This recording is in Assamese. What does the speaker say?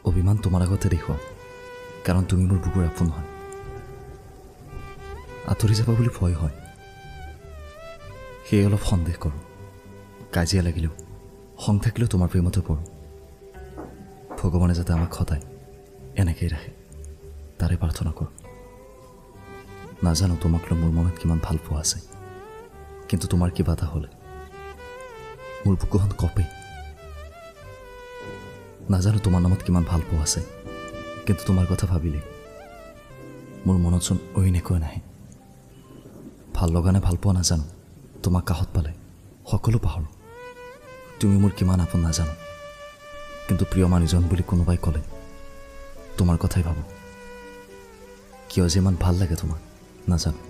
অভিমান তোমাৰ আগতে দেখুৱাওঁ, কাৰণ তুমি মোৰ বুকুৰ আপোন হয়। আঁতৰি যাবা বুলি ভয় হয়, সেয়ে অলপ সন্দেহ কৰোঁ। কাজিয়া লাগিলেও খং থাকিলেও তোমাৰ প্ৰেমতে পৰোঁ। ভগৱানে যাতে আমাক সদায় এনেকেই ৰাখে, তাৰে প্ৰাৰ্থনা কৰোঁ। নাজানো তোমাক লৈ মোৰ মনত কিমান ভাল পোৱা আছে, কিন্তু তোমাৰ কিবা এটা হ'লে মোৰ বুকুখন কঁপে। নাজানো তোমাৰ নামত কিমান ভাল পোৱা আছে, কিন্তু তোমাৰ কথা ভাবিলে মোৰ মনতচোন অইন একোৱে নাহে। ভাল লগা নে ভাল পোৱা নাজানো, তোমাক কাষত পালে সকলো পাহৰোঁ। তুমি মোৰ কিমান আপোন নাজানো, কিন্তু প্ৰিয় মানুহজন বুলি কোনোবাই ক'লে তোমাৰ কথাই ভাবোঁ। কিয় যে ইমান ভাল লাগে তোমাক নাজানো।